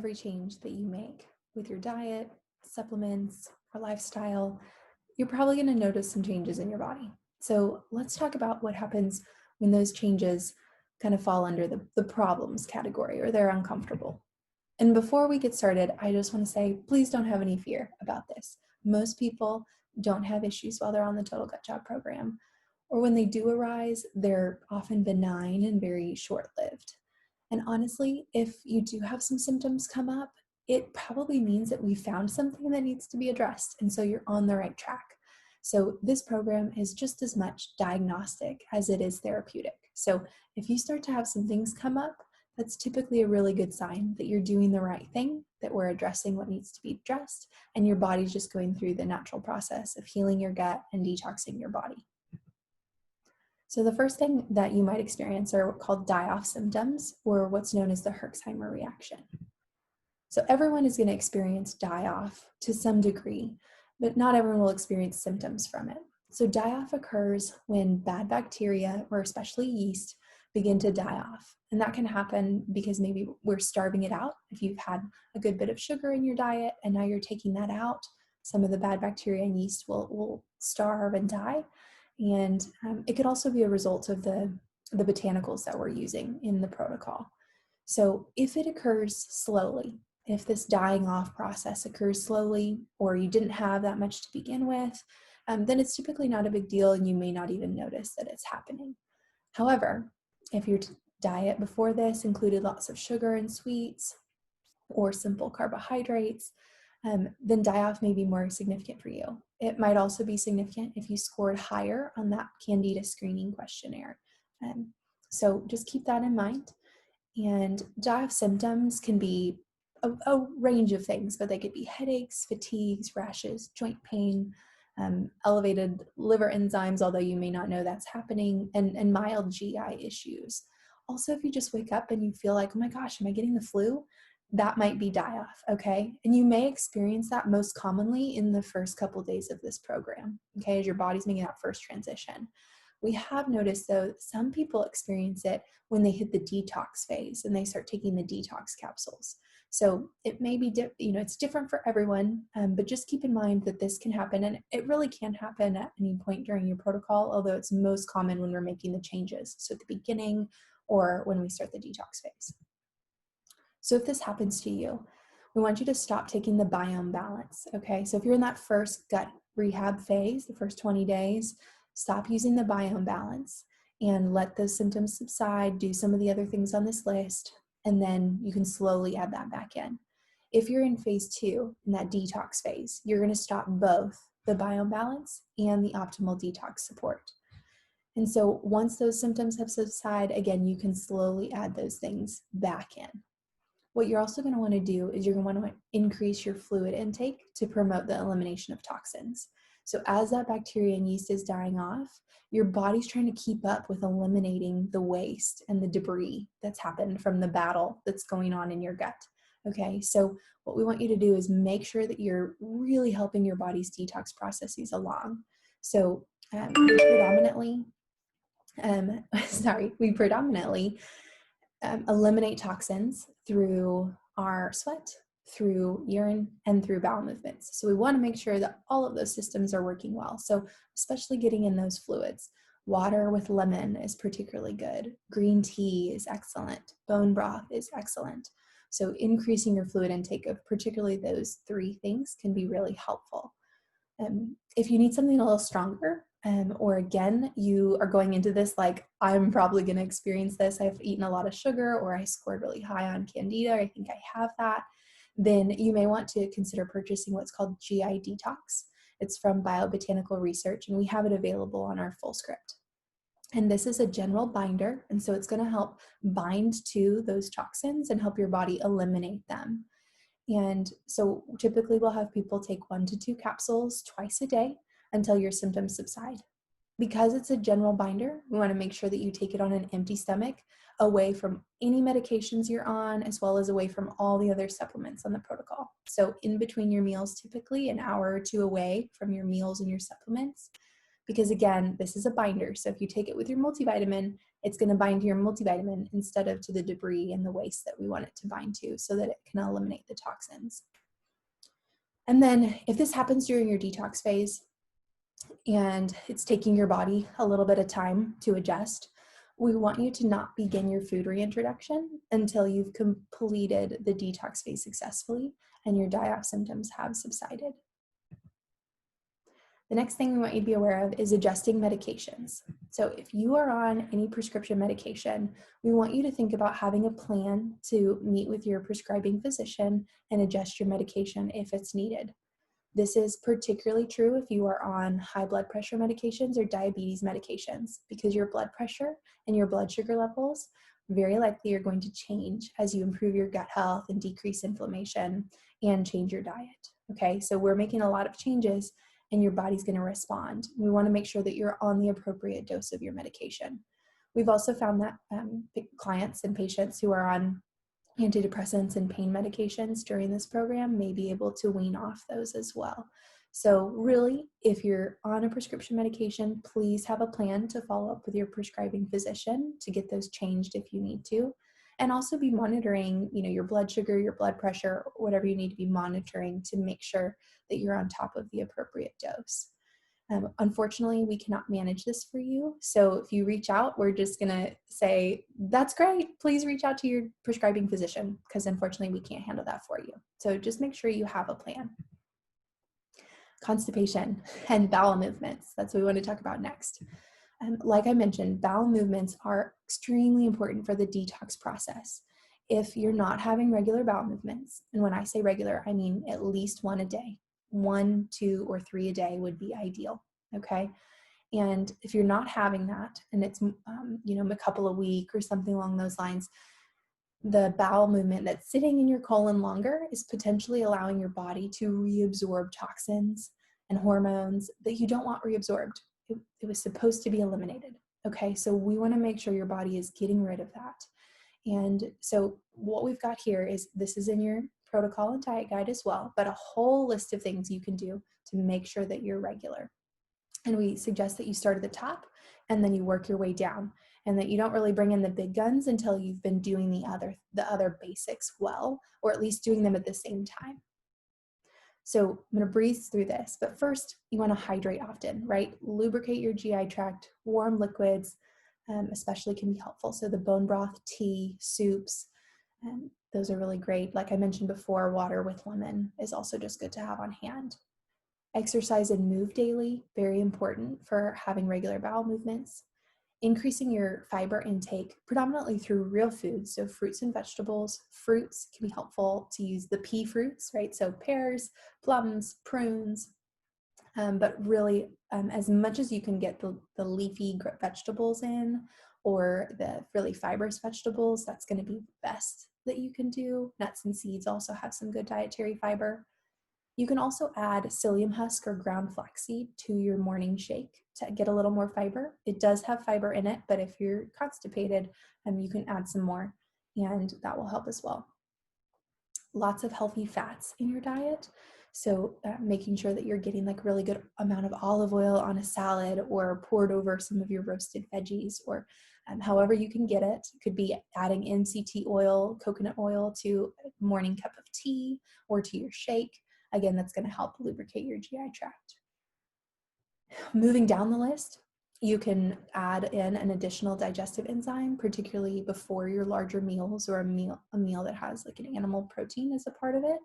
every change that you make with your diet, supplements, or lifestyle, you're probably going to notice some changes in your body. So let's talk about what happens when those changes kind of fall under the problems category or they're uncomfortable. And before we get started, I just want to say, please don't have any fear about this. Most people don't have issues while they're on the Total Gut Job program, or when they do arise, they're often benign and very short-lived. And honestly, if you do have some symptoms come up, it probably means that we found something that needs to be addressed, and so you're on the right track. So this program is just as much diagnostic as it is therapeutic. So if you start to have some things come up, that's typically a really good sign that you're doing the right thing, that we're addressing what needs to be addressed, and your body's just going through the natural process of healing your gut and detoxing your body. So the first thing that you might experience are called die-off symptoms, or what's known as the Herxheimer reaction. So everyone is going to experience die-off to some degree, but not everyone will experience symptoms from it. So die-off occurs when bad bacteria, or especially yeast, begin to die off. And that can happen because maybe we're starving it out. If you've had a good bit of sugar in your diet and now you're taking that out, some of the bad bacteria and yeast will starve and die. And it could also be a result of the botanicals that we're using in the protocol. So if it occurs slowly, if this dying off process occurs slowly, or you didn't have that much to begin with, then it's typically not a big deal and you may not even notice that it's happening. However, if your diet before this included lots of sugar and sweets or simple carbohydrates, then die-off may be more significant for you. It might also be significant if you scored higher on that Candida screening questionnaire. So just keep that in mind. And die-off symptoms can be a range of things, but they could be headaches, fatigues, rashes, joint pain, elevated liver enzymes, although you may not know that's happening, and mild GI issues. Also, if you just wake up and you feel like, oh my gosh, am I getting the flu? That might be die-off, okay? And you may experience that most commonly in the first couple days of this program, okay, as your body's making that first transition. We have noticed, though, that some people experience it when they hit the detox phase and they start taking the detox capsules. So it may be, it's different for everyone, but just keep in mind that this can happen, and it really can happen at any point during your protocol, although it's most common when we're making the changes, so at the beginning or when we start the detox phase. So if this happens to you, we want you to stop taking the biome balance, okay? So if you're in that first gut rehab phase, the first 20 days, stop using the biome balance and let those symptoms subside, do some of the other things on this list, and then you can slowly add that back in. If you're in phase 2, in that detox phase, you're going to stop both the biome balance and the optimal detox support. And so once those symptoms have subsided, again, you can slowly add those things back in. What you're also going to want to do is you're going to want to increase your fluid intake to promote the elimination of toxins. So as that bacteria and yeast is dying off, your body's trying to keep up with eliminating the waste and the debris that's happened from the battle that's going on in your gut. Okay, so what we want you to do is make sure that you're really helping your body's detox processes along. So we predominantly eliminate toxins through our sweat, through urine, and through bowel movements. So we want to make sure that all of those systems are working well. So especially getting in those fluids. Water with lemon is particularly good. Green tea is excellent. Bone broth is excellent. So increasing your fluid intake of particularly those 3 things can be really helpful. If you need something a little stronger, or again, you are going into this like, I'm probably going to experience this, I've eaten a lot of sugar, or I scored really high on Candida, I think I have that, then you may want to consider purchasing what's called GI Detox. It's from Biobotanical Research, and we have it available on our full script. And this is a general binder, and so it's going to help bind to those toxins and help your body eliminate them. And so typically we'll have people take 1 to 2 capsules twice a day until your symptoms subside. Because it's a general binder, we want to make sure that you take it on an empty stomach, away from any medications you're on, as well as away from all the other supplements on the protocol. So in between your meals, typically an hour or 2 away from your meals and your supplements. because again, this is a binder. So if you take it with your multivitamin, it's going to bind to your multivitamin instead of to the debris and the waste that we want it to bind to so that it can eliminate the toxins. And then if this happens during your detox phase and it's taking your body a little bit of time to adjust, we want you to not begin your food reintroduction until you've completed the detox phase successfully and your die-off symptoms have subsided. The next thing we want you to be aware of is adjusting medications. So if you are on any prescription medication, we want you to think about having a plan to meet with your prescribing physician and adjust your medication if it's needed. This is particularly true if you are on high blood pressure medications or diabetes medications, because your blood pressure and your blood sugar levels very likely are going to change as you improve your gut health and decrease inflammation and change your diet. Okay, so we're making a lot of changes and your body's going to respond. We want to make sure that you're on the appropriate dose of your medication. We've also found that clients and patients who are on antidepressants and pain medications during this program may be able to wean off those as well. So really, if you're on a prescription medication, please have a plan to follow up with your prescribing physician to get those changed if you need to. And also be monitoring, your blood sugar, your blood pressure, whatever you need to be monitoring to make sure that you're on top of the appropriate dose. Unfortunately, we cannot manage this for you. So if you reach out, we're just going to say, that's great. Please reach out to your prescribing physician, because unfortunately, we can't handle that for you. So just make sure you have a plan. Constipation and bowel movements. That's what we want to talk about next. Like I mentioned, bowel movements are extremely important for the detox process. If you're not having regular bowel movements, and when I say regular, I mean at least one a day. 1, 2, or 3 a day would be ideal, okay? And if you're not having that, and it's a couple a week or something along those lines, the bowel movement that's sitting in your colon longer is potentially allowing your body to reabsorb toxins and hormones that you don't want reabsorbed. It was supposed to be eliminated, okay? So we want to make sure your body is getting rid of that. And so what we've got here is, this is in your protocol and diet guide as well, but a whole list of things you can do to make sure that you're regular. And we suggest that you start at the top and then you work your way down, and that you don't really bring in the big guns until you've been doing the other basics well, or at least doing them at the same time. So I'm going to breeze through this, but first you want to hydrate often, right? Lubricate your GI tract. Warm liquids especially can be helpful. So the bone broth, tea, soups, those are really great. Like I mentioned before, water with lemon is also just good to have on hand. Exercise and move daily, very important for having regular bowel movements. Increasing your fiber intake, predominantly through real foods, so fruits and vegetables. Fruits can be helpful to use the pea fruits, right? So pears, plums, prunes, but really as much as you can get the leafy vegetables in, or the really fibrous vegetables, that's going to be the best that you can do. Nuts and seeds also have some good dietary fiber. You can also add psyllium husk or ground flaxseed to your morning shake to get a little more fiber. It does have fiber in it, but if you're constipated, you can add some more, and that will help as well. Lots of healthy fats in your diet. So making sure that you're getting like really good amount of olive oil on a salad, or poured over some of your roasted veggies, or however you can get it. It could be adding MCT oil, coconut oil to a morning cup of tea or to your shake. Again, that's going to help lubricate your GI tract. Moving down the list, you can add in an additional digestive enzyme, particularly before your larger meals, or a meal that has like an animal protein as a part of it.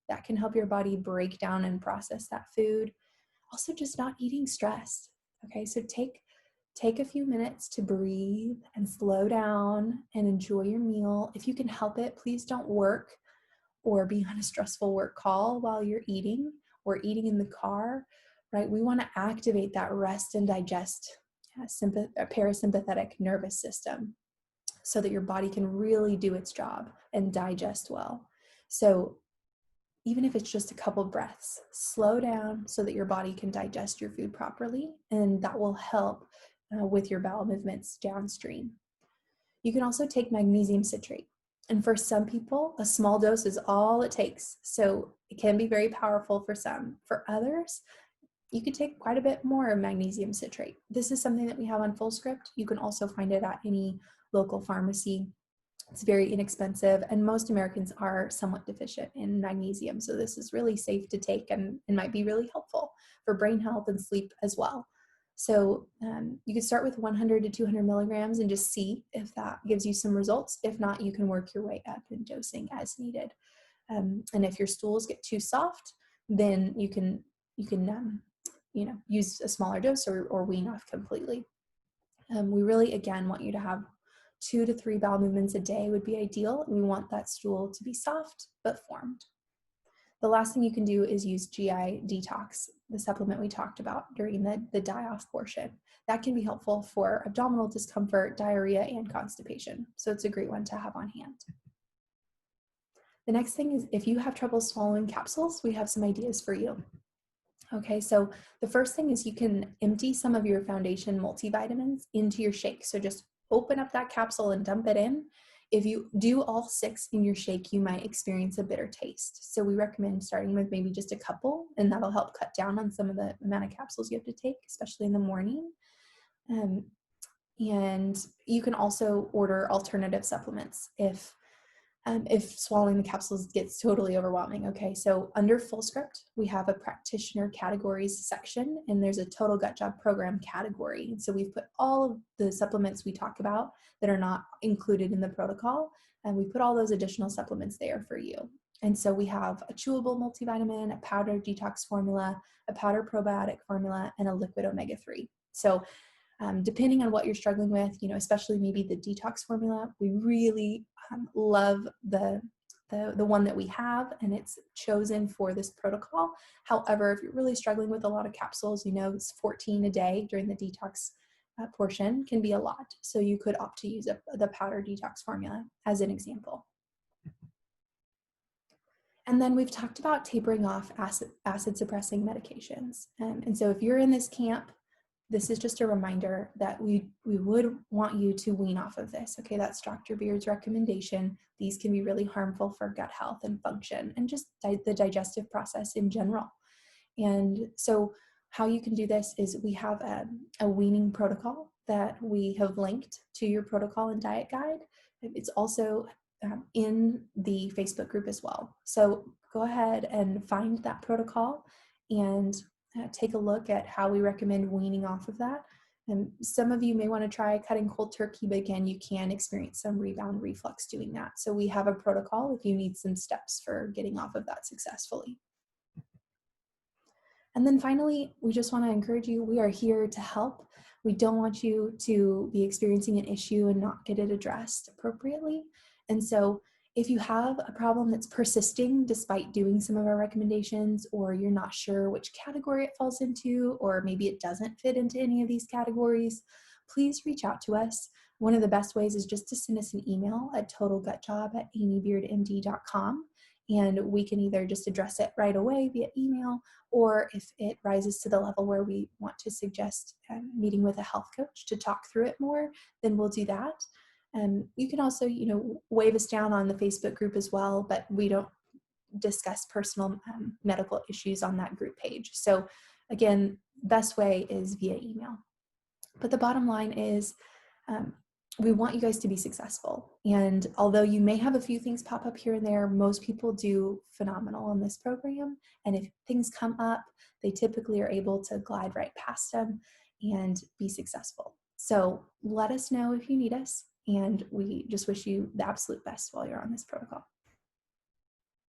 That can help your body break down and process that food. Also, just not eating stressed. Okay, so take a few minutes to breathe and slow down and enjoy your meal. If you can help it, please don't work or be on a stressful work call while you're eating, or eating in the car, right? We want to activate that rest and digest parasympathetic nervous system so that your body can really do its job and digest well. So even if it's just a couple breaths, slow down so that your body can digest your food properly, and that will help with your bowel movements downstream. You can also take magnesium citrate. And for some people, a small dose is all it takes. So it can be very powerful for some. For others, you could take quite a bit more of magnesium citrate. This is something that we have on Fullscript. You can also find it at any local pharmacy. It's very inexpensive, and most Americans are somewhat deficient in magnesium. So this is really safe to take and might be really helpful for brain health and sleep as well. So you could start with 100 to 200 milligrams and just see if that gives you some results. If not, you can work your way up in dosing as needed. And if your stools get too soft, then you can use a smaller dose or wean off completely. We really, again, want you to have 2 to 3 bowel movements a day would be ideal. We want that stool to be soft but formed. The last thing you can do is use GI Detox, the supplement we talked about during the die-off portion. That can be helpful for abdominal discomfort, diarrhea, and constipation. So it's a great one to have on hand. The next thing is if you have trouble swallowing capsules, we have some ideas for you. Okay, so the first thing is you can empty some of your foundation multivitamins into your shake. So just open up that capsule and dump it in. If you do all 6 in your shake, you might experience a bitter taste. So we recommend starting with maybe just a couple, and that'll help cut down on some of the amount of capsules you have to take, especially in the morning. And you can also order alternative supplements if swallowing the capsules gets totally overwhelming. Okay, so under Fullscript, we have a practitioner categories section, and there's a total gut job program category. And so we've put all of the supplements we talk about that are not included in the protocol, and we put all those additional supplements there for you. And so we have a chewable multivitamin, a powder detox formula, a powder probiotic formula, and a liquid omega-3. So depending on what you're struggling with, especially maybe the detox formula, we really love the one that we have, and it's chosen for this protocol. However, if you're really struggling with a lot of capsules, it's 14 a day during the detox portion can be a lot. So you could opt to use the powder detox formula as an example. And then we've talked about tapering off acid suppressing medications. And so if you're in this camp, this is just a reminder that we would want you to wean off of this. Okay, that's Dr. Beard's recommendation. These can be really harmful for gut health and function and just the digestive process in general. And so how you can do this is we have a weaning protocol that we have linked to your protocol and diet guide. It's also in the Facebook group as well. So go ahead and find that protocol and take a look at how we recommend weaning off of that. And some of you may want to try cutting cold turkey, but again, you can experience some rebound reflux doing that. So we have a protocol if you need some steps for getting off of that successfully. And then finally, we just want to encourage you, we are here to help. We don't want you to be experiencing an issue and not get it addressed appropriately. And so if you have a problem that's persisting despite doing some of our recommendations, or you're not sure which category it falls into, or maybe it doesn't fit into any of these categories, please reach out to us. One of the best ways is just to send us an email at totalgutjob@amybeardmd.com. And we can either just address it right away via email, or if it rises to the level where we want to suggest meeting with a health coach to talk through it more, then we'll do that. You can also, wave us down on the Facebook group as well, but we don't discuss personal medical issues on that group page. So again, best way is via email. But the bottom line is we want you guys to be successful. And although you may have a few things pop up here and there, most people do phenomenal on this program. And if things come up, they typically are able to glide right past them and be successful. So let us know if you need us. And we just wish you the absolute best while you're on this protocol.